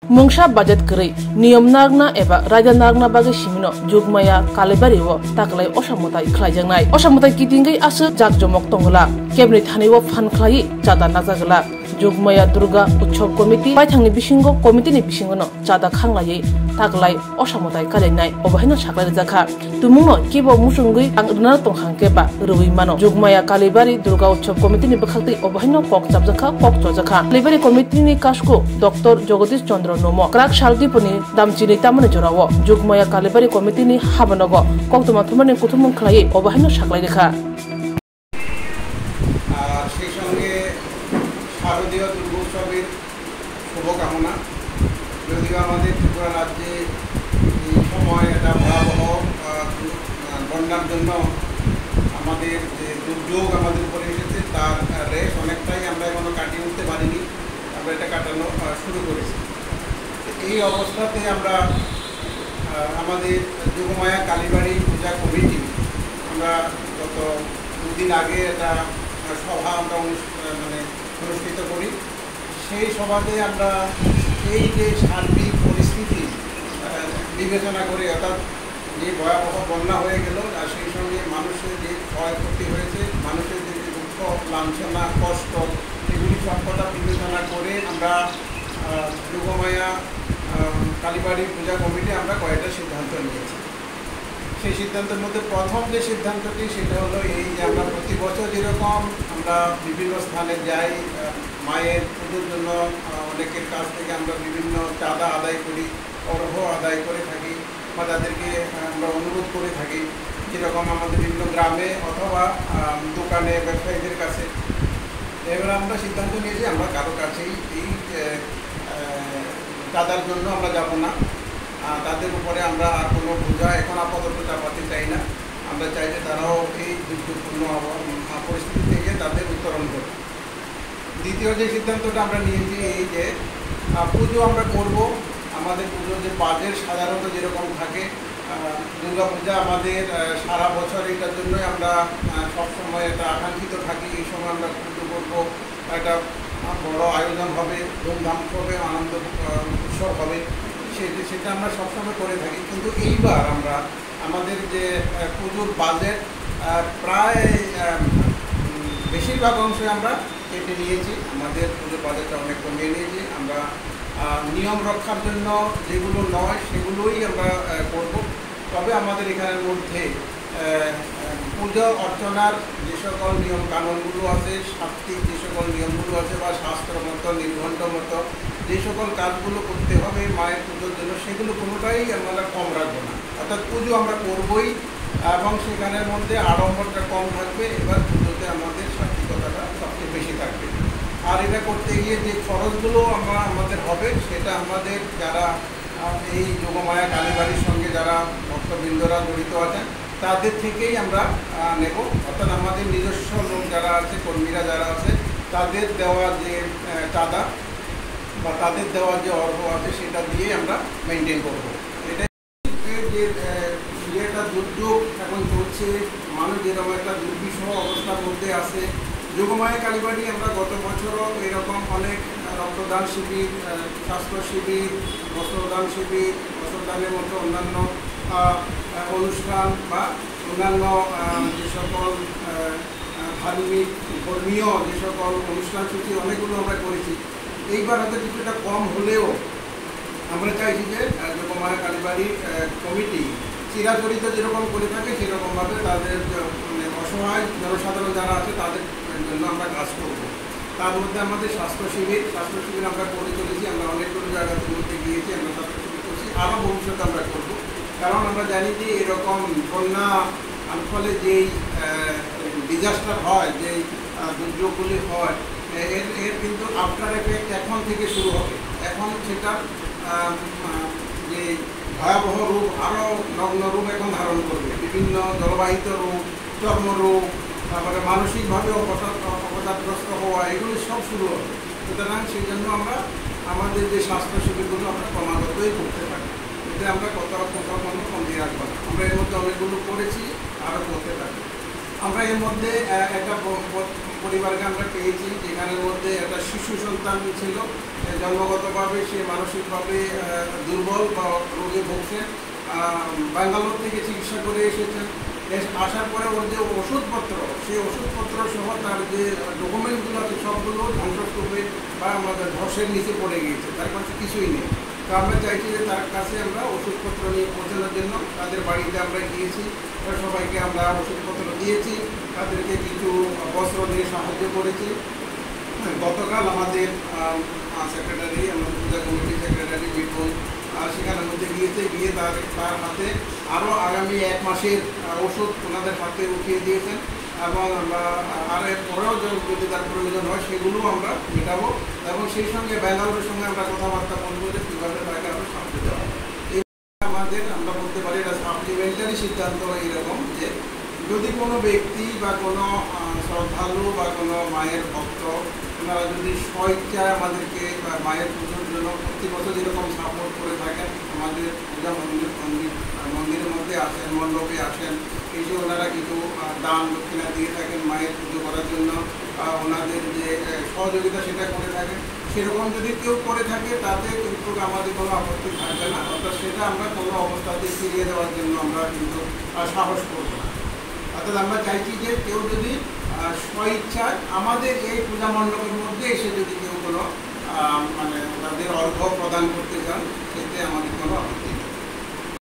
Mungsa budget keri niyom nagna eba raja nagna bagi simino jugmaya kalibari wo taklai osamutai khlaijangnai osamutai kitingai asu jak jomok tongla cabinet haniwo fan khlai chada najagla jugmaya durga utsav committee paithangni bisingo committee ni bisingono chada khanglai taklai osamutai kalainai obahino saklai jakha tumuno kibo musungui angruna tongkhangkeba ruwi mano jugmaya kalibari durga utsav committee ni bakhakti obahino kok chapjakha kok chojakha kalibari committee ni kasko dr jagadish chandra nomo krak shalgipuni damchini tamane jorawo jugmaya kalibari committee ni habanogo koktuma thumani kuthumung khlai obahino saklai rekha সেই সঙ্গে শারদীয় দুর্গোৎসবের শুভকামনা। যদিও আমাদের ত্রিপুরা রাজ্যে এই সময় একটা ভয়াবহ বন্যার জন্য আমাদের যে দুর্যোগ আমাদের উপরে এসেছে তার রেশ অনেকটাই আমরা এখনো কাটিয়ে উঠতে পারিনি, আমরা এটা কাটানো শুরু করেছি। এই অবস্থাতে আমরা আমাদের যোগমায়া কালীবাড়ি পূজা কমিটি আমরা গত দুদিন আগে একটা সভা আমরা অনুষ্ঠিত করি। সেই সভাতে আমরা এই যে সার্বিক পরিস্থিতি বিবেচনা করে, অর্থাৎ যে ভয়াবহ বন্যা হয়ে গেল আর সেই সঙ্গে মানুষের যে ক্ষয়ক্ষতি হয়েছে, মানুষের যে দুঃখ লাঞ্ছনা কষ্ট, এগুলি সব কথা বিবেচনা করে আমরা যোগমায়া কালীবাড়ি পূজা কমিটি আমরা কয়েকটা সিদ্ধান্ত নিয়েছি। সেই সিদ্ধান্তের মধ্যে প্রথম যে সিদ্ধান্তটি সেটা হলো এই যে আমরা প্রতি বছর যেরকম আমরা বিভিন্ন স্থানে যাই, মায়ের পুজোর জন্য অনেকের কাছ থেকে আমরা বিভিন্ন চাঁদা আদায় করি, অর্ঘ আদায় করে থাকি বা তাদেরকে আমরা অনুরোধ করে থাকি, যেরকম আমাদের বিভিন্ন গ্রামে অথবা দোকানে ব্যবসায়ীদের কাছে। এবার আমরা সিদ্ধান্ত নিয়েছি আমরা কারো কাছেই এই চাঁদার জন্য আমরা যাব না, তাদের উপরে আমরা আর কোনো বোঝা এখন আপাতত চাপাতে চাই না। আমরা চাই যে তারাও এই দুর্যোগপূর্ণ পরিস্থিতি থেকে তাদের উত্তরণ করবে। দ্বিতীয় যে সিদ্ধান্তটা আমরা নিয়েছি এই যে পুজো আমরা করব, আমাদের পুজো যে বাজেট সাধারণত যেরকম থাকে, দুর্গাপূজা আমাদের সারা বছর এটার জন্যই আমরা সবসময় একটা আকাঙ্ক্ষিত থাকি। এই সময় আমরা পুজো করবো, একটা বড় আয়োজন হবে, ধুমধাম হবে, আনন্দ উৎসব হবে, সেটা আমরা সবসময় করে থাকি। কিন্তু এইবার আমরা আমাদের যে পুজোর বাজেট প্রায় বেশিরভাগ অংশে আমরা কেটে নিয়েছি, আমাদের পুজোর বাজেটটা অনেক কমিয়ে নিয়েছি। আমরা নিয়ম রক্ষার জন্য যেগুলো নয় সেগুলোই আমরা করব। তবে আমাদের এখানের মধ্যে পুজো অর্চনার যে সকল নিয়ম কানুনগুলো আছে, সাত্ত্বিক যে সকল নিয়মগুলো আছে বা শাস্ত্রমত নির্ঘণ্টমত যে সকল কাজগুলো করতে হবে মায়ের পুজোর জন্য, সেগুলো কোনোটাই আমরা কম রাখবো না। অর্থাৎ পুজো আমরা করবই এবং সেখানের মধ্যে আড়ম্বরটা কম থাকবে। এবার পুজোতে আমাদের সাত্ত্বিকতাটা সবচেয়ে বেশি থাকবে। আর এটা করতে গিয়ে যে খরচগুলো আমাদের হবে সেটা আমাদের যারা এই যোগমায়া কালীবাড়ির সঙ্গে যারা ভক্তবৃন্দরা জড়িত আছেন তাদের থেকেই আমরা নেব। অর্থাৎ আমাদের নিজস্ব লোক যারা আছে, কর্মীরা যারা আছে, তাদের দেওয়া যে চাঁদা বা তাদের দেওয়া যে অর্ঘ আছে সেটা দিয়ে আমরা মেনটেন করবো। এটা যে একটা দুর্যোগ এখন চলছে, মানুষ যেরকম একটা দুর্বিষহ অবস্থার মধ্যে আছে। যোগমায়া কালীবাড়ি আমরা গত বছরও এরকম অনেক রক্তদান শিবির, স্বাস্থ্য শিবির, বস্ত্রদান শিবির, বস্ত্রদানের মতো অন্যান্য অনুষ্ঠান বা অন্যান্য যে সকল ধার্মিক ধর্মীয় যে সকল অনুষ্ঠান সূচি অনেকগুলো আমরা করেছি। এইবার হয়তো কিছুটা কম হলেও আমরা চাইছি যে যোগমায়া কালীবাড়ি কমিটি চিরাচরিত যেরকম করে থাকে সেরকমভাবে তাদের অসহায় জনসাধারণ যারা আছে তাদের জন্য আমরা কাজ করব। তার মধ্যে আমাদের স্বাস্থ্য শিবির আমরা করে চলেছি, আমরা অনেকগুলো জায়গাতে মধ্যে গিয়েছি, আমরা স্বাস্থ্য শিবির করছি, আরও ভবিষ্যতে আমরা করব। কারণ আমরা জানি যে এরকম বন্যা ফলে যেই ডিজাস্টার হয়, যেই দুর্যোগগুলি হয়, এর কিন্তু আফটার এফেক্ট এখন থেকে শুরু হবে। এখন সেটা যে ভয়াবহ রূপ আরও নগ্ন রূপ এখন ধারণ করবে, বিভিন্ন জলবাহিত রোগ, চর্মরোগ, তারপরে মানসিকভাবে অবসাদগ্রস্ত হওয়া, এগুলি সব শুরু হবে। সুতরাং সেই জন্য আমরা আমাদের যে স্বাস্থ্য শিবিরগুলো আমরা ক্রমাগতই করতে পারি, এতে আমরা কোথাও কোনো কমতি রাখবো না। আমরা এর মধ্যে অনেকগুলো করেছি, আরও করতে পারি। আমরা এর মধ্যে একটা পরিবারকে আমরা পেয়েছি, যেখানের মধ্যে একটা শিশু সন্তান ছিল। জন্মগতভাবে সে মানসিকভাবে দুর্বল বা রোগে ভুগছেন। ব্যাঙ্গালোর থেকে চিকিৎসা করে এসেছেন। আসার পরে ওর যে ওষুধপত্র, সেই ওষুধপত্র সহ তার যে ডকুমেন্টগুলো আছে সবগুলো ধ্বংসস্তূপে বা আমাদের ধসের নিচে পড়ে গিয়েছে, তার কাছে কিছুই নেই। তো আমরা চাইছি যে তার কাছে আমরা ওষুধপত্র নিয়ে পৌঁছানোর জন্য তাদের বাড়িতে আমরা গিয়েছি, সবাইকে আমরা ওষুধপত্র দিয়েছি, তাদেরকে কিছু বস্ত্র দিয়ে সাহায্য করেছি। গতকাল আমাদের সেক্রেটারি, আমাদের পূজা কমিটির সেক্রেটারি বিপুল সেখানের মধ্যে গিয়ে তার হাতে আরও আগামী 1 মাসের ওষুধ ওনাদের হাতে উঠিয়ে দিয়েছেন, এবং আমরা আর পরেও যদি তার প্রয়োজন হয় সেগুলো আমরা মেটাবো, এবং সেই সঙ্গে ব্যাঙ্গালোরের সঙ্গে আমরা কথাবার্তা বলবো যে কীভাবে তাকে আরও সাহায্য দেওয়া হবে। এই আমাদের আমরা বলতে পারি এটা সাপ্লিমেন্টারি সিদ্ধান্ত এরকম যে যদি কোনো ব্যক্তি বা কোনো শ্রদ্ধালু বা কোনো মায়ের ভক্ত ওনারা যদি স্বইচ্ছায় আমাদেরকে মায়ের পুজোর জন্য প্রতি বছর যেরকম সাপোর্ট করে থাকেন, আমাদের পূজা মন্দিরের মধ্যে আসেন, মণ্ডপে আসেন, এসে ওনারা কিছু দান দক্ষিণা দিয়ে থাকেন মায়ের পুজো করার জন্য, ওনাদের যে সহযোগিতা সেটা করে থাকেন, সেরকম যদি কেউ করে থাকে তাতে কিন্তু আমাদের কোনো আপত্তি থাকবে না। অর্থাৎ সেটা আমরা কোনো অবস্থাতে ফিরিয়ে দেওয়ার জন্য আমরা কিন্তু সাহস করব না। অর্থাৎ আমরা চাইছি যে কেউ যদি স্বইচ্ছায় আমাদের এই পূজা মণ্ডপের মধ্যে এসে যদি কেউ কোনো মানে তাদের অর্ঘ্য প্রদান করতে চান, সেতে আমাদের কোনো আপত্তি